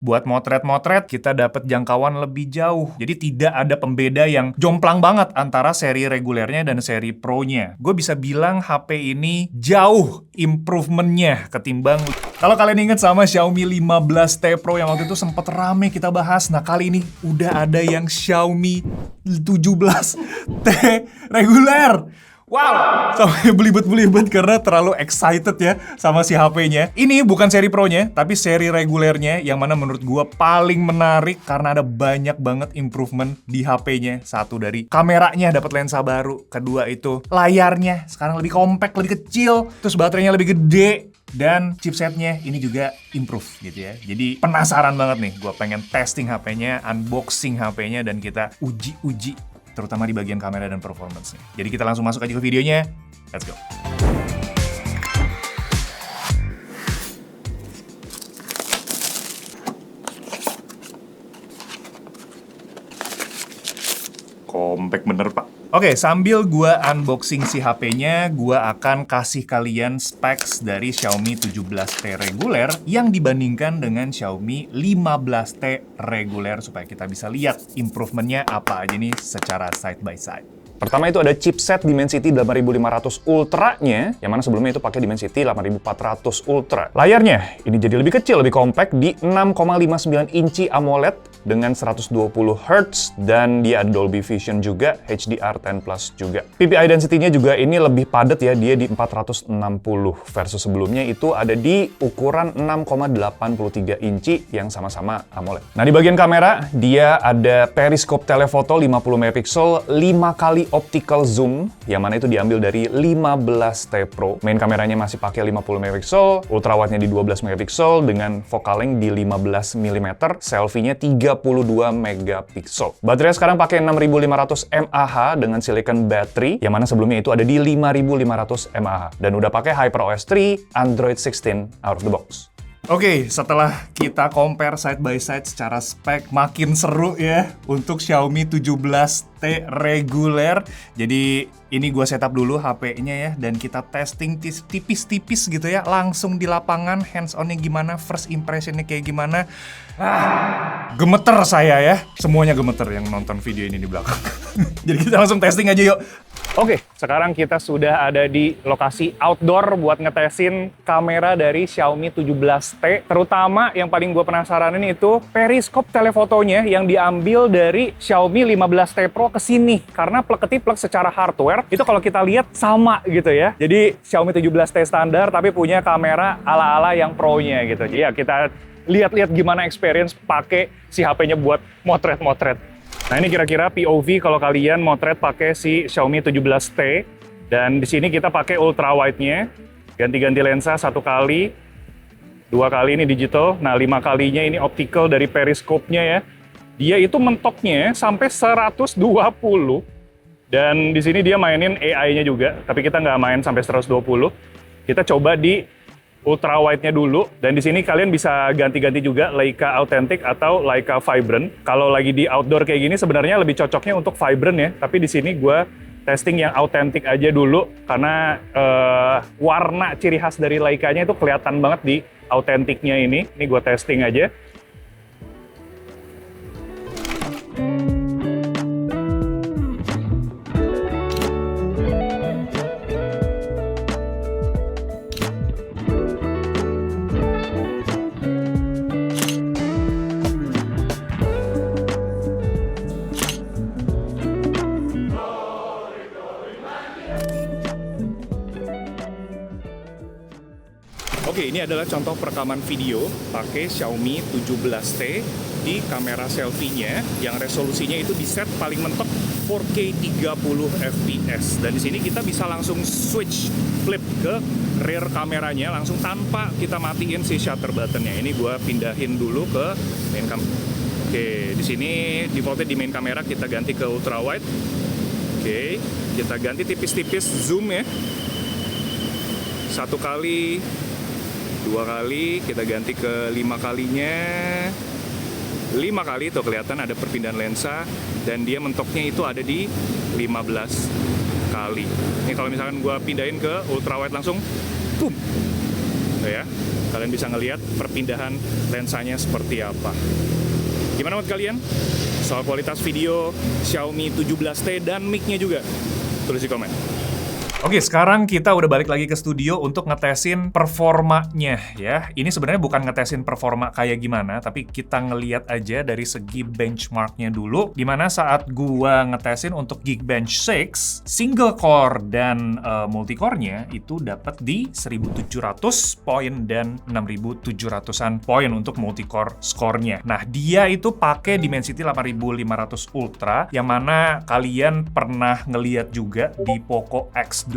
Buat motret-motret, kita dapat jangkauan lebih jauh. Jadi tidak ada pembeda yang jomplang banget antara seri regulernya dan seri Pro-nya. Gue bisa bilang HP ini jauh improvementnya ketimbang... Kalau kalian ingat sama Xiaomi 15T Pro yang waktu itu sempat rame kita bahas, nah kali ini udah ada yang Xiaomi 17T reguler. Wow, sampai belibet-belibet karena terlalu excited ya sama si HP-nya. Ini bukan seri Pro-nya, tapi seri regulernya yang mana menurut gua paling menarik karena ada banyak banget improvement di HP-nya. Satu dari kameranya dapat lensa baru, kedua itu layarnya sekarang lebih compact, lebih kecil, terus baterainya lebih gede. Dan chipsetnya ini juga improve gitu ya. Jadi penasaran banget nih, gua pengen testing HP-nya, unboxing HP-nya, dan kita uji-uji terutama di bagian kamera dan performance-nya. Jadi kita langsung masuk aja ke videonya. Let's go. Compact bener, Pak. Oke, sambil gua unboxing si HP-nya, gua akan kasih kalian specs dari Xiaomi 17T reguler yang dibandingkan dengan Xiaomi 15T reguler supaya kita bisa lihat improvementnya apa aja nih secara side by side. Pertama itu ada chipset Dimensity 8500 Ultra-nya, yang mana sebelumnya itu pakai Dimensity 8400 Ultra. Layarnya ini jadi lebih kecil, lebih compact di 6,59 inci AMOLED dengan 120 Hz dan dia ada Dolby Vision juga, HDR10+ juga. PPI density-nya juga ini lebih padat ya, dia di 460 versus sebelumnya itu ada di ukuran 6,83 inci yang sama-sama AMOLED. Nah, di bagian kamera dia ada periscope telephoto 50 megapiksel 5 kali optical zoom yang mana itu diambil dari 15T Pro. Main kameranya masih pakai 50 megapiksel, ultrawide-nya di 12 megapiksel dengan focal length di 15 mm, selfie-nya 32 megapiksel. Baterai sekarang pakai 6500 mAh dengan silicon battery yang mana sebelumnya itu ada di 5500 mAh dan udah pakai HyperOS 3, Android 16 out of the box. Oke, setelah kita compare side by side secara spek, makin seru ya untuk Xiaomi 17T reguler. Jadi ini gua setup dulu HP-nya ya, dan kita testing tipis-tipis gitu ya, langsung di lapangan, hands-on-nya gimana, first impression-nya kayak gimana. Gemeter saya ya, semuanya gemeter yang nonton video ini di belakang. Jadi kita langsung testing aja yuk. Oke, sekarang kita sudah ada di lokasi outdoor buat ngetesin kamera dari Xiaomi 17T. Terutama yang paling gue penasaran ini itu periskop telefotonya yang diambil dari Xiaomi 15T Pro ke sini. Karena plek-ketiplek secara hardware, itu kalau kita lihat sama gitu ya. Jadi Xiaomi 17T standar tapi punya kamera ala-ala yang Pro-nya gitu. Jadi ya kita lihat-lihat gimana experience pakai si HP-nya buat motret-motret. Nah, ini kira-kira POV kalau kalian motret pakai si Xiaomi 17T. Dan di sini kita pakai ultra wide-nya. Ganti-ganti lensa 1 kali, 2 kali ini digital. Nah, 5 kalinya ini optical dari periskopnya ya. Dia itu mentoknya sampai 120. Dan di sini dia mainin AI-nya juga, tapi kita nggak main sampai 120. Kita coba di ultra wide-nya dulu, dan di sini kalian bisa ganti-ganti juga Leica Authentic atau Leica Vibrant. Kalau lagi di outdoor kayak gini sebenarnya lebih cocoknya untuk Vibrant ya, tapi di sini gue testing yang Authentic aja dulu karena warna ciri khas dari Leica-nya itu kelihatan banget di Authentic-nya ini. Ini gue testing aja. Oke, ini adalah contoh perekaman video pakai Xiaomi 17T di kamera selfie-nya yang resolusinya itu di set paling mentok 4K 30 fps. Dan di sini kita bisa langsung switch flip ke rear kameranya langsung tanpa kita matiin si shutter button-nya. Ini gua pindahin dulu ke main kamera. Oke, di sini defaultnya di main kamera kita ganti ke ultra wide. Oke, kita ganti tipis-tipis zoom ya. 1 kali, 2 kali, kita ganti ke 5 kalinya. 5 kali tuh kelihatan ada perpindahan lensa dan dia mentoknya itu ada di 15 kali. Ini kalau misalkan gua pindahin ke ultra wide langsung, boom. Tuh ya, kalian bisa ngelihat perpindahan lensanya seperti apa. Gimana menurut kalian soal kualitas video Xiaomi 17T dan mic-nya juga? Tulis di komen. Oke, sekarang kita udah balik lagi ke studio untuk ngetesin performanya ya. Ini sebenarnya bukan ngetesin performa kayak gimana, tapi kita ngeliat aja dari segi benchmarknya dulu. Dimana saat gua ngetesin untuk Geekbench 6, single core dan multicore-nya itu dapat di 1700 poin dan 6700-an poin untuk multicore score-nya. Nah, dia itu pakai Dimensity 8500 Ultra, yang mana kalian pernah ngeliat juga di Poco X8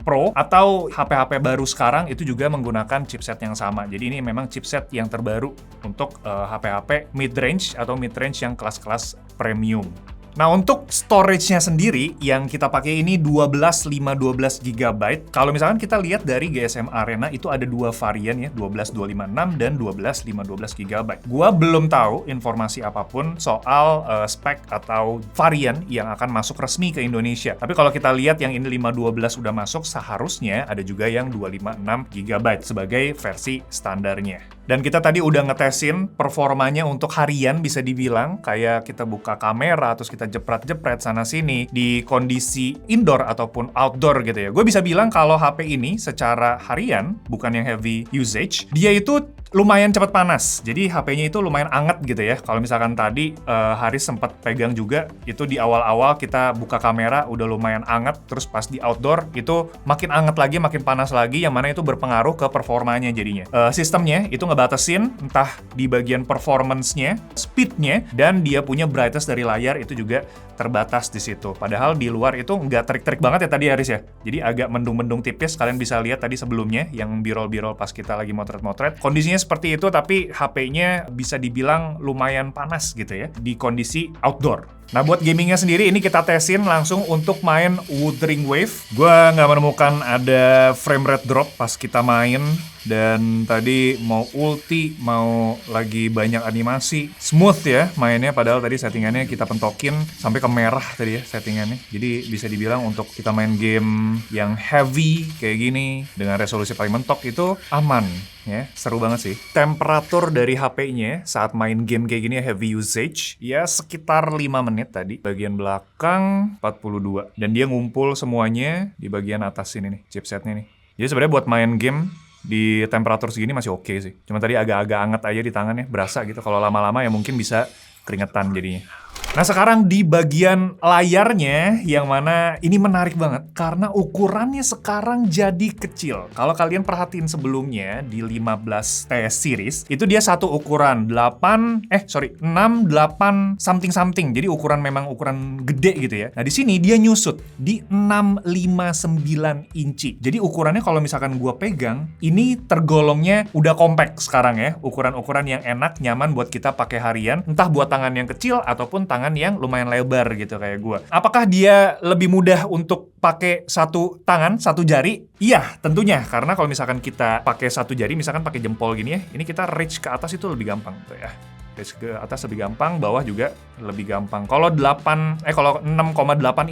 Pro atau HP-HP baru sekarang itu juga menggunakan chipset yang sama. Jadi ini memang chipset yang terbaru untuk HP-HP mid-range atau mid-range yang kelas-kelas premium. Nah, untuk storage-nya sendiri yang kita pakai ini 12 GB. Kalau misalkan kita lihat dari GSM Arena itu ada dua varian ya, 12256 dan 12512 GB. Gua belum tahu informasi apapun soal spek atau varian yang akan masuk resmi ke Indonesia. Tapi kalau kita lihat yang ini 512 udah masuk, seharusnya ada juga yang 256 GB sebagai versi standarnya. Dan kita tadi udah ngetesin performanya untuk harian, bisa dibilang kayak kita buka kamera terus kita jepret-jepret sana-sini di kondisi indoor ataupun outdoor gitu ya. Gue bisa bilang kalau HP ini secara harian, bukan yang heavy usage, dia itu lumayan cepat panas. Jadi HP-nya itu lumayan anget gitu ya. Kalau misalkan tadi Haris sempat pegang juga, itu di awal-awal kita buka kamera udah lumayan anget, terus pas di outdoor itu makin anget lagi, makin panas lagi, yang mana itu berpengaruh ke performanya jadinya. Sistemnya itu ngebatasin entah di bagian performance-nya, speed-nya, dan dia punya brightness dari layar itu juga terbatas di situ. Padahal di luar itu nggak terik-terik banget ya tadi Haris ya. Jadi agak mendung-mendung tipis, kalian bisa lihat tadi sebelumnya yang birol-birol pas kita lagi motret-motret. Kondisinya seperti itu, tapi HP-nya bisa dibilang lumayan panas gitu ya di kondisi outdoor. Nah, buat gamingnya sendiri ini kita tesin langsung untuk main Wuthering Wave. Gua nggak menemukan ada frame rate drop pas kita main. Dan tadi mau ulti, mau lagi banyak animasi. Smooth ya mainnya, padahal tadi settingannya kita pentokin sampai ke merah tadi ya settingannya. Jadi bisa dibilang untuk kita main game yang heavy kayak gini dengan resolusi paling mentok itu aman ya, seru banget sih. Temperatur dari HP-nya saat main game kayak gini heavy usage ya sekitar 5 menit tadi. Bagian belakang 42 dan dia ngumpul semuanya di bagian atas sini nih, chipsetnya nih. Jadi sebenarnya buat main game di temperatur segini masih oke sih. Cuma tadi agak-agak anget aja di tangannya, berasa gitu. Kalau lama-lama ya mungkin bisa keringetan jadinya. Nah, sekarang di bagian layarnya, yang mana ini menarik banget karena ukurannya sekarang jadi kecil. Kalau kalian perhatiin sebelumnya di 15T series, itu dia satu ukuran 6, 8 something. Jadi ukuran memang ukuran gede gitu ya. Nah, di sini dia nyusut di 659 inci. Jadi ukurannya kalau misalkan gua pegang, ini tergolongnya udah compact sekarang ya. Ukuran-ukuran yang enak, nyaman buat kita pakai harian, entah buat tangan yang kecil ataupun tangan yang lumayan lebar gitu kayak gue. Apakah dia lebih mudah untuk pakai satu tangan, satu jari? Iya, tentunya. Karena kalau misalkan kita pakai satu jari, misalkan pakai jempol gini ya, ini kita reach ke atas itu lebih gampang tuh ya. Reach ke atas lebih gampang, bawah juga lebih gampang. Kalau 6,8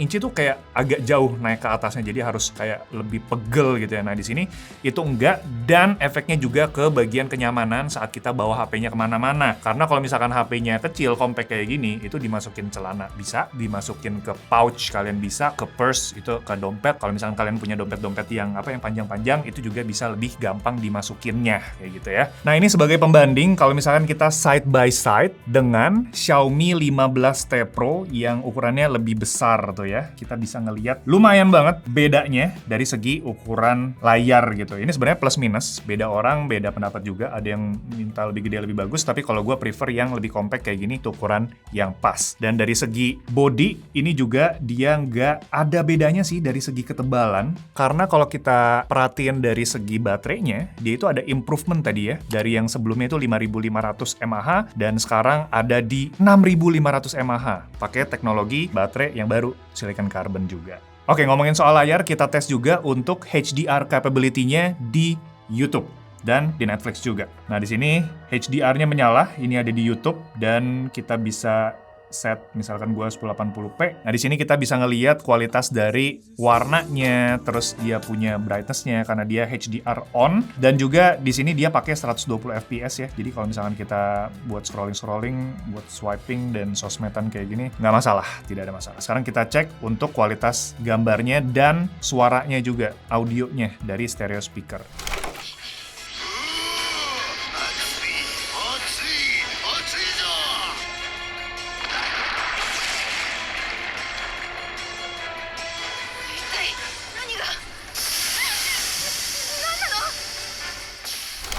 inci tuh kayak agak jauh naik ke atasnya, jadi harus kayak lebih pegel gitu ya. Nah, di sini itu enggak, dan efeknya juga ke bagian kenyamanan saat kita bawa HP-nya kemana-mana. Karena kalau misalkan HP-nya kecil, compact kayak gini, itu dimasukin celana bisa, dimasukin ke pouch kalian bisa, ke purse itu ke dompet. Kalau misalkan kalian punya dompet-dompet yang panjang-panjang, itu juga bisa lebih gampang dimasukinnya kayak gitu ya. Nah, ini sebagai pembanding kalau misalkan kita side by side dengan Xiaomi 15T Pro yang ukurannya lebih besar tuh ya. Kita bisa ngelihat lumayan banget bedanya dari segi ukuran layar gitu. Ini sebenarnya plus minus, beda orang, beda pendapat juga. Ada yang minta lebih gede lebih bagus, tapi kalau gue prefer yang lebih compact kayak gini, tuh ukuran yang pas. Dan dari segi body, ini juga dia nggak ada bedanya sih dari segi ketebalan. Karena kalau kita perhatiin dari segi baterainya, dia itu ada improvement tadi ya. Dari yang sebelumnya itu 5500 mAh, dan sekarang ada di 6500 mAh. Pakai teknologi baterai yang baru, silicon carbon juga. Oke, ngomongin soal layar, kita tes juga untuk HDR capability-nya di YouTube dan di Netflix juga. Nah, di sini HDR-nya menyala, ini ada di YouTube, dan kita bisa set misalkan gua 1080p. Nah, di sini kita bisa ngelihat kualitas dari warnanya, terus dia punya brightness-nya karena dia HDR on, dan juga di sini dia pakai 120 fps ya. Jadi kalau misalkan kita buat scrolling, buat swiping dan sosmedan kayak gini, nggak masalah, tidak ada masalah. Sekarang kita cek untuk kualitas gambarnya dan suaranya juga, audionya dari stereo speaker.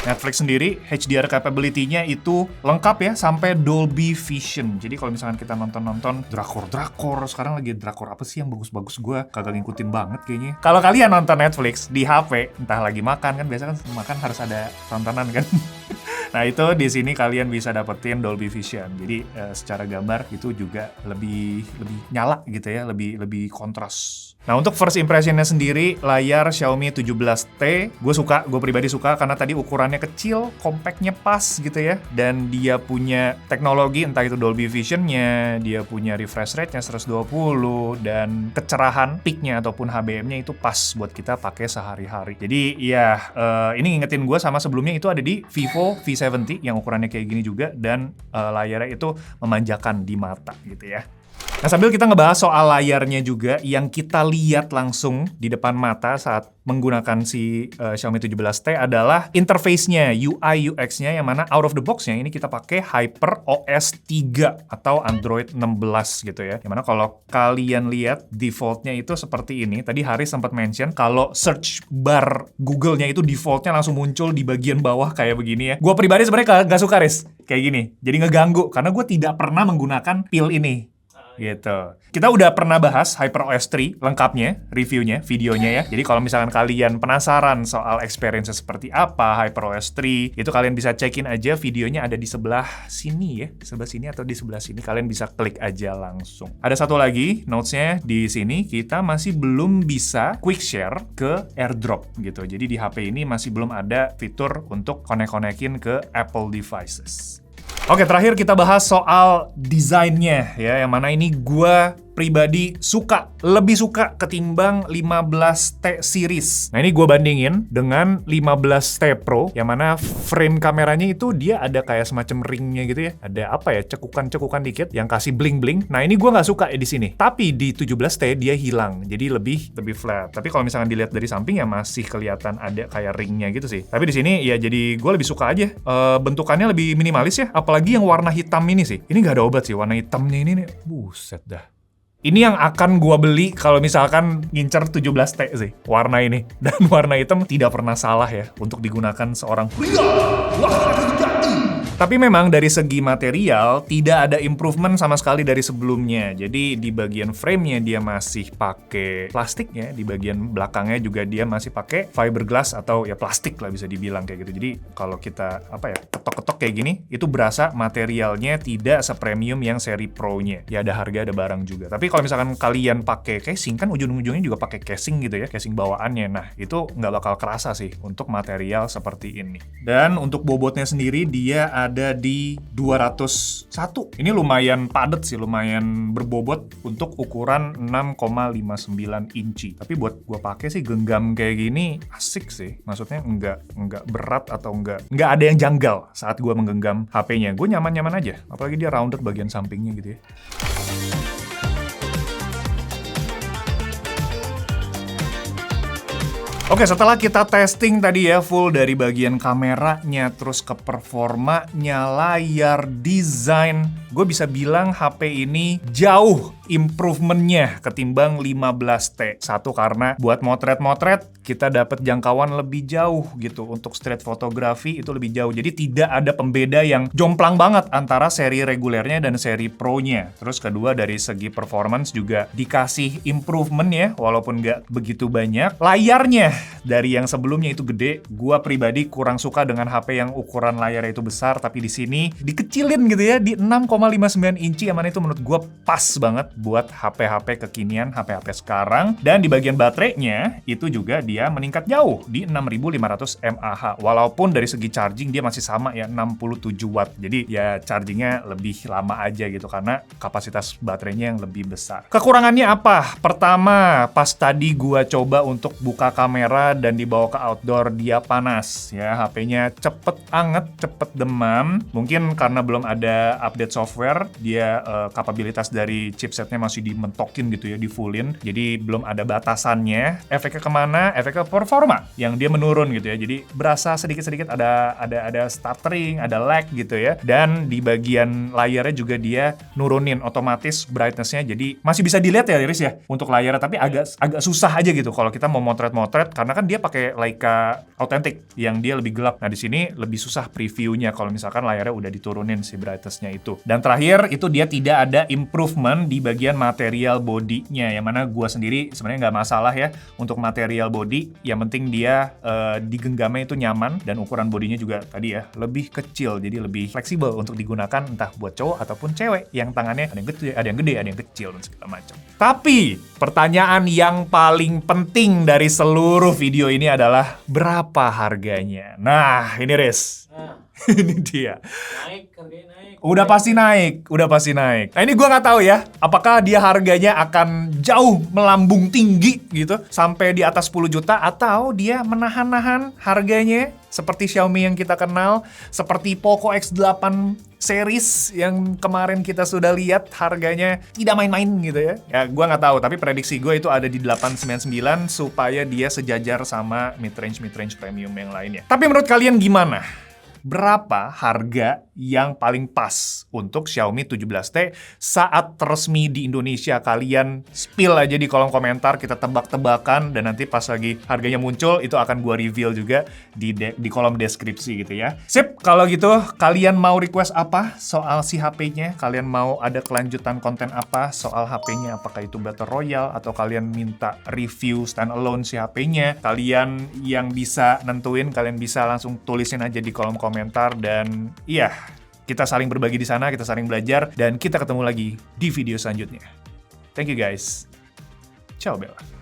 Netflix sendiri, HDR capability-nya itu lengkap ya, sampai Dolby Vision. Jadi kalau misalkan kita nonton drakor, sekarang lagi drakor apa sih yang bagus-bagus, gue kagak ngikutin banget kayaknya. Kalau kalian nonton Netflix di HP, entah lagi makan kan, biasa kan makan harus ada tontonan kan. Nah, itu di sini kalian bisa dapetin Dolby Vision. Jadi secara gambar itu juga lebih nyala gitu ya, lebih kontras. Nah, untuk first impression-nya sendiri, layar Xiaomi 17T, gue pribadi suka karena tadi ukurannya kecil, compactnya pas gitu ya, dan dia punya teknologi, entah itu Dolby Vision-nya, dia punya refresh rate-nya 120, dan kecerahan peak-nya ataupun HBM-nya itu pas buat kita pakai sehari-hari. Jadi ya, ini ngingetin gue sama sebelumnya itu ada di Vivo V70 yang ukurannya kayak gini juga, dan layarnya itu memanjakan di mata gitu ya. Nah, sambil kita ngebahas soal layarnya juga, yang kita lihat langsung di depan mata saat menggunakan si Xiaomi 17T adalah interface-nya, UI UX-nya, yang mana out of the box-nya ini kita pakai HyperOS 3 atau Android 16 gitu ya. Yang mana kalau kalian lihat default-nya itu seperti ini. Tadi Haris sempat mention kalau search bar Google-nya itu default-nya langsung muncul di bagian bawah kayak begini ya. Gue pribadi sebenarnya gak suka, Riz, kayak gini. Jadi ngeganggu karena gue tidak pernah menggunakan pil ini. Gitu. Kita udah pernah bahas HyperOS 3 lengkapnya, reviewnya, videonya ya. Jadi kalau misalkan kalian penasaran soal experience seperti apa HyperOS 3, itu kalian bisa cekin aja videonya, ada di sebelah sini ya. Sebelah sini atau di sebelah sini, kalian bisa klik aja langsung. Ada satu lagi notes-nya di sini, kita masih belum bisa quick share ke AirDrop gitu. Jadi di HP ini masih belum ada fitur untuk connect-connectin ke Apple devices. Oke, terakhir kita bahas soal desainnya ya, yang mana ini gue pribadi lebih suka ketimbang 15T series. Nah, ini gue bandingin dengan 15T Pro, yang mana frame kameranya itu dia ada kayak semacam ringnya gitu ya. Ada apa ya, cekukan-cekukan dikit yang kasih bling-bling. Nah, ini gue nggak suka di sini. Tapi di 17T dia hilang, jadi lebih flat. Tapi kalau misalkan dilihat dari samping ya masih kelihatan ada kayak ringnya gitu sih. Tapi di sini ya jadi gue lebih suka aja. Bentukannya lebih minimalis ya. Apalagi yang warna hitam ini sih. Ini nggak ada obat sih, warna hitamnya ini nih. Buset dah. Ini yang akan gua beli kalau misalkan ngincer 17T sih, warna ini. Dan warna hitam tidak pernah salah ya untuk digunakan seorang pria. Tapi memang dari segi material tidak ada improvement sama sekali dari sebelumnya. Jadi di bagian frame-nya dia masih pakai plastik ya, di bagian belakangnya juga dia masih pakai fiberglass atau ya plastik lah bisa dibilang kayak gitu. Jadi kalau kita ketok-ketok kayak gini, itu berasa materialnya tidak sepremium yang seri Pro-nya. Ya ada harga, ada barang juga. Tapi kalau misalkan kalian pakai casing, kan ujung-ujungnya juga pakai casing gitu ya, casing bawaannya. Nah, itu nggak bakal kerasa sih untuk material seperti ini. Dan untuk bobotnya sendiri dia ada di 201. Ini lumayan padat sih, lumayan berbobot untuk ukuran 6,59 inci. Tapi buat gua pakai sih genggam kayak gini asik sih. Maksudnya nggak berat atau nggak ada yang janggal saat gua menggenggam HP-nya. Gue nyaman-nyaman aja. Apalagi dia rounded bagian sampingnya gitu ya. Oke, setelah kita testing tadi ya full dari bagian kameranya, terus ke performanya, layar, desain, gue bisa bilang HP ini jauh improvementnya ketimbang 15T. Satu, karena buat motret-motret kita dapat jangkauan lebih jauh gitu. Untuk street fotografi itu lebih jauh. Jadi tidak ada pembeda yang jomplang banget antara seri regulernya dan seri Pro-nya. Terus kedua, dari segi performance juga dikasih improvement ya, walaupun nggak begitu banyak. Layarnya dari yang sebelumnya itu gede, gua pribadi kurang suka dengan HP yang ukuran layarnya itu besar, tapi di sini dikecilin gitu ya, di 6,59 inci, yang mana itu menurut gua pas banget. buat HP-HP kekinian, HP-HP sekarang. Dan di bagian baterainya, itu juga dia meningkat jauh di 6500 mAh. Walaupun dari segi charging dia masih sama ya, 67 watt. Jadi ya chargingnya lebih lama aja gitu, karena kapasitas baterainya yang lebih besar. Kekurangannya apa? Pertama, pas tadi gua coba untuk buka kamera dan dibawa ke outdoor, dia panas ya. HP-nya cepet anget, cepet demam. Mungkin karena belum ada update software, dia kapabilitas dari chipsetnya masih dimentokin gitu ya, di fullin. Jadi belum ada batasannya. Efeknya kemana? Efeknya performa yang dia menurun gitu ya. Jadi berasa sedikit-sedikit ada stuttering, ada lag gitu ya. Dan di bagian layarnya juga dia nurunin otomatis brightness-nya. Jadi masih bisa dilihat ya Riris ya untuk layarnya, tapi agak susah aja gitu kalau kita mau motret-motret, karena kan dia pakai Leica Authentic yang dia lebih gelap. Nah di sini lebih susah previewnya kalau misalkan layarnya udah diturunin si brightness-nya itu. Dan terakhir itu dia tidak ada improvement di bagian material bodinya, yang mana gua sendiri sebenarnya nggak masalah ya untuk material body. Yang penting dia di genggamnya itu nyaman, dan ukuran bodinya juga tadi ya lebih kecil, jadi lebih fleksibel untuk digunakan entah buat cowok ataupun cewek yang tangannya ada yang gede, ada yang kecil dan segala macam. Tapi pertanyaan yang paling penting dari seluruh video ini adalah berapa harganya? Nah, ini Riz. Ini dia. Harganya naik. Udah pasti naik. Nah ini gue nggak tahu ya, apakah dia harganya akan jauh melambung tinggi gitu sampai di atas 10 juta, atau dia menahan-nahan harganya seperti Xiaomi yang kita kenal, seperti Poco X8 series yang kemarin kita sudah lihat harganya tidak main-main gitu ya. Ya gue nggak tahu, tapi prediksi gue itu ada di 899 supaya dia sejajar sama mid-range premium yang lainnya. Tapi menurut kalian gimana? Berapa harga yang paling pas untuk Xiaomi 17T saat resmi di Indonesia? Kalian spill aja di kolom komentar, kita tebak-tebakan, dan nanti pas lagi harganya muncul itu akan gua reveal juga di kolom deskripsi gitu ya. Sip, kalau gitu kalian mau request apa soal si HP-nya? Kalian mau ada kelanjutan konten apa soal HP-nya? Apakah itu Battle Royale atau kalian minta review standalone si HP-nya? Kalian yang bisa nentuin, kalian bisa langsung tulisin aja di kolom komentar, dan iya, kita saling berbagi di sana, kita saling belajar, dan kita ketemu lagi di video selanjutnya. Thank you guys. Ciao Bella.